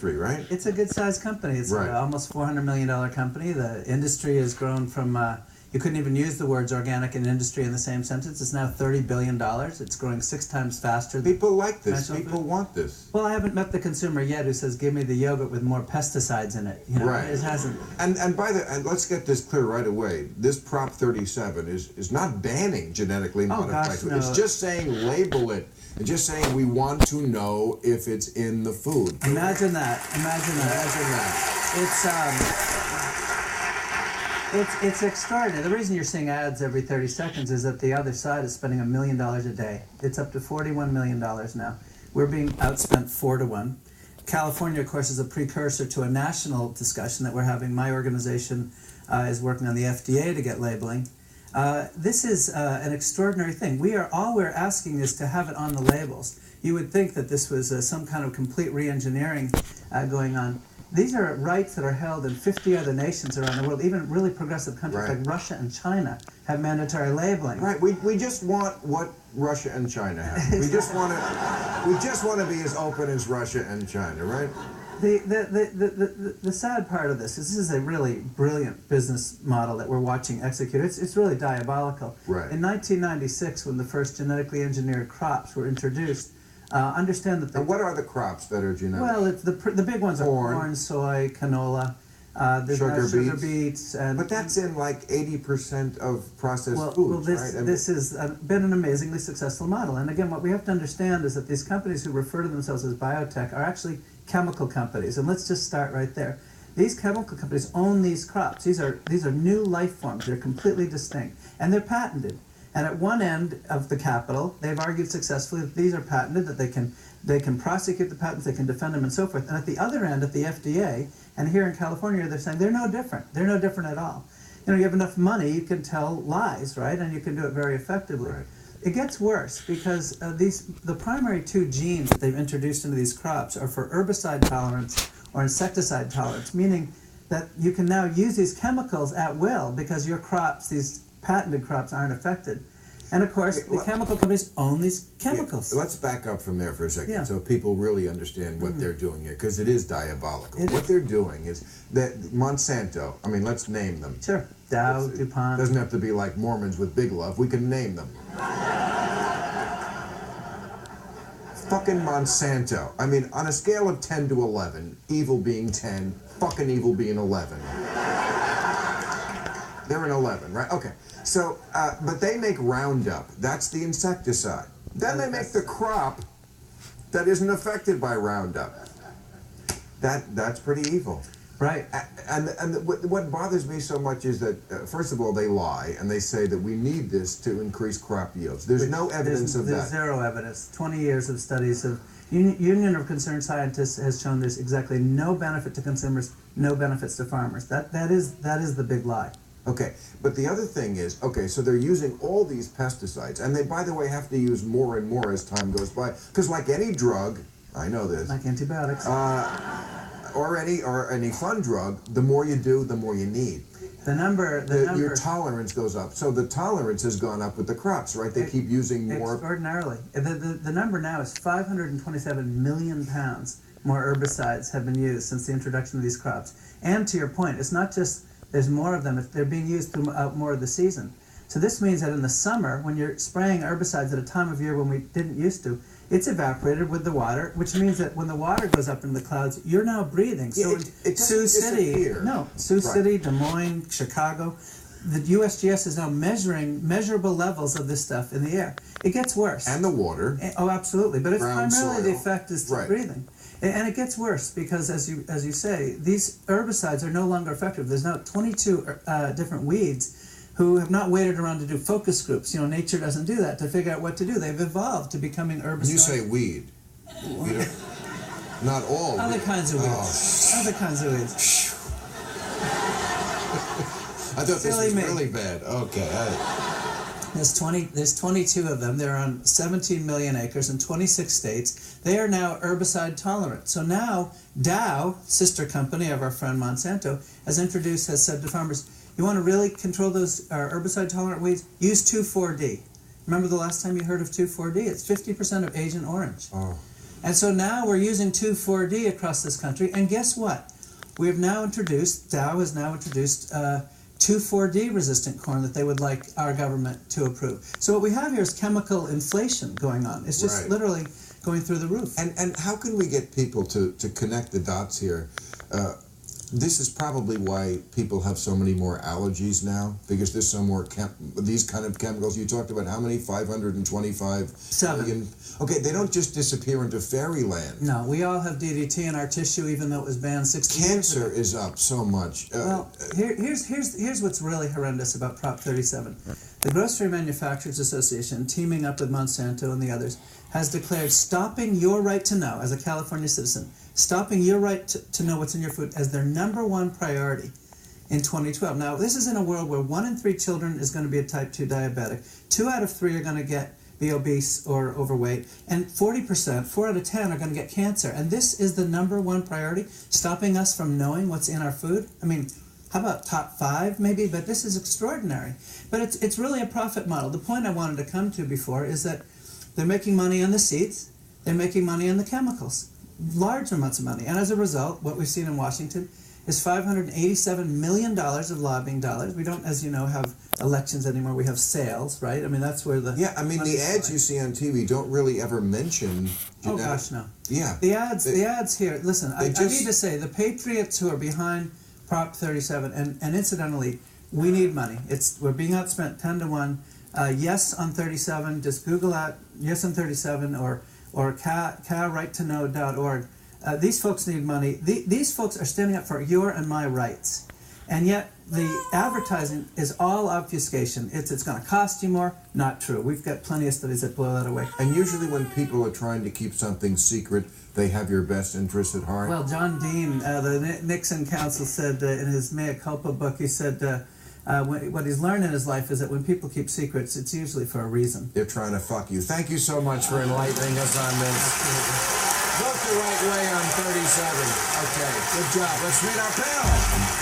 industry, right? It's a good-sized company. It's Right. an almost $400 million company. The industry has grown from, you couldn't even use the words organic and industry in the same sentence. It's now $30 billion. It's growing 6 times faster. People like this. conventional People food. want this. Well, I haven't met the consumer yet who says, give me the yogurt with more pesticides in it. You know, Right. It hasn't. And let's get this clear right away. This Prop 37 is not banning genetically modified gosh, food. no. It's just saying label it. It's just saying we want to know if it's in the food. Imagine that. Imagine that. Imagine that. It's extraordinary. The reason you're seeing ads every 30 seconds is that the other side is spending $1 million a day. It's up to $41 million now. We're being outspent 4 to 1. California, of course, is a precursor to a national discussion that we're having. My organization is working on the FDA to get labeling. This is an extraordinary thing. All we're asking is to have it on the labels. You would think that this was some kind of complete re-engineering going on. These are rights that are held in 50 other nations around the world. Even really progressive countries Right. like Russia and China have mandatory labeling. Right. We just want what Russia and China have. We just want to be as open as Russia and China, right? The sad part of this is a really brilliant business model that we're watching execute. It's really diabolical. Right. In 1996, when the first genetically engineered crops were introduced, understand that And what are the crops that are genetic? well, the big ones are corn, soy, canola, there's sugar beets, and but that's in like 80% of processed well, foods, this right? And this has been an amazingly successful model. And again, what we have to understand is that these companies who refer to themselves as biotech are actually chemical companies. And let's just start right there. These chemical companies own these crops. These are new life forms. They're completely distinct, and they're patented. And at one end of the capital, they've argued successfully that these are patented, that they can prosecute the patents, they can defend them, and so forth. And at the other end, at the FDA, and here in California, they're saying they're no different. They're no different at all. You know, you have enough money, you can tell lies, right? And you can do it very effectively. Right. It gets worse because the primary 2 genes that they've introduced into these crops are for herbicide tolerance or insecticide tolerance, meaning that you can now use these chemicals at will because your crops, these patented crops, aren't affected. And of course, the chemical companies own these chemicals. Yeah, let's back up from there for a second so people really understand what they're doing here, because it is diabolical. What they're doing is that Monsanto, I mean, let's name them. Sure. Dow, DuPont. Doesn't have to be like Mormons with big love. We can name them. Fucking Monsanto. I mean, on a scale of 10 to 11, evil being 10, fucking evil being 11. They're an 11, right? Okay. So, but they make Roundup. That's the insecticide. Then they make the crop that isn't affected by Roundup. That's pretty evil. Right. And what bothers me so much is that, first of all, they lie, and they say that we need this to increase crop yields. There's no evidence of that. There's zero evidence. 20 years of studies of Union of Concerned Scientists has shown there's exactly no benefit to consumers, no benefits to farmers. That is the big lie. Okay, but the other thing is, okay, so they're using all these pesticides, and they, by the way, have to use more and more as time goes by, because like any drug, I know this, like antibiotics, or any fun drug, the more you do, the more you need. Your tolerance goes up. So the tolerance has gone up with the crops, right? They keep using more. Extraordinarily. The number now is 527 million pounds more herbicides have been used since the introduction of these crops. And to your point, it's not just there's more of them, they're being used throughout more of the season. So this means that in the summer, when you're spraying herbicides at a time of year when we didn't used to, it's evaporated with the water, which means that when the water goes up into the clouds, you're now breathing. So it Sioux City, City, Des Moines, Chicago, the USGS is now measuring measurable levels of this stuff in the air. It gets worse. And the water. Oh, absolutely. But it's Brown primarily soil. the effect is to breathing. And it gets worse because, as you say, these herbicides are no longer effective. There's now 22 different weeds who have not waited around to do focus groups. You know, nature doesn't do that to figure out what to do. They've evolved to becoming herbicides. You say weed. Not all. Other kinds of weeds. Oh. Other kinds of weeds. I thought this was really bad. Okay. There's 22 of them. They're on 17 million acres in 26 states. They are now herbicide tolerant. So now Dow, sister company of our friend Monsanto, has said to farmers, you want to really control those herbicide tolerant weeds? Use 2,4-D. Remember the last time you heard of 2,4-D? It's 50% of Agent Orange. Oh. And so now we're using 2,4-D across this country, and guess what? We have now introduced, Dow has now introduced 2,4-D resistant corn that they would like our government to approve. So what we have here is chemical inflation going on. It's just literally going through the roof. And how can we get people to connect the dots here? This is probably why people have so many more allergies now, because there's some more these kind of chemicals. You talked about how many? 525 million. Okay, they don't just disappear into fairyland. No, we all have DDT in our tissue, even though it was banned 60 years ago. Cancer is up so much. Well, here's what's really horrendous about Prop 37. The Grocery Manufacturers Association, teaming up with Monsanto and the others, has declared stopping your right to know, as a California citizen, stopping your right to know what's in your food as their #1 priority in 2012. Now, this is in a world where 1 in 3 children is going to be a type 2 diabetic. 2 out of 3 are going to be obese or overweight, and 40%, 4 out of 10, are going to get cancer. And this is the #1 priority, stopping us from knowing what's in our food. I mean, how about top 5 maybe? But this is extraordinary. But it's really a profit model. The point I wanted to come to before is that they're making money on the seeds, they're making money on the chemicals, large amounts of money. And as a result, what we've seen in Washington is $587 million of lobbying dollars. We don't, as you know, have elections anymore. We have sales, right? I mean, that's where the... Yeah, I mean, the ads you see on TV don't really ever mention... Oh, gosh, no. Yeah. The ads here, listen, I need to say, the patriots who are behind Prop 37, and incidentally, we need money. We're being outspent 10 to 1. Yes on 37, just Google out Yes on 37 or carrighttoknow.org. These folks need money. These folks are standing up for your and my rights. And yet the advertising is all obfuscation. It's going to cost you more. Not true. We've got plenty of studies that blow that away. And usually when people are trying to keep something secret, they have your best interests at heart. Well, John Dean, the Nixon counsel, said in his Mea Culpa book, he said what he's learned in his life is that when people keep secrets, it's usually for a reason. They're trying to fuck you. Thank you so much for enlightening us on this. Vote the right way on 37. Okay, good job. Let's meet our panel.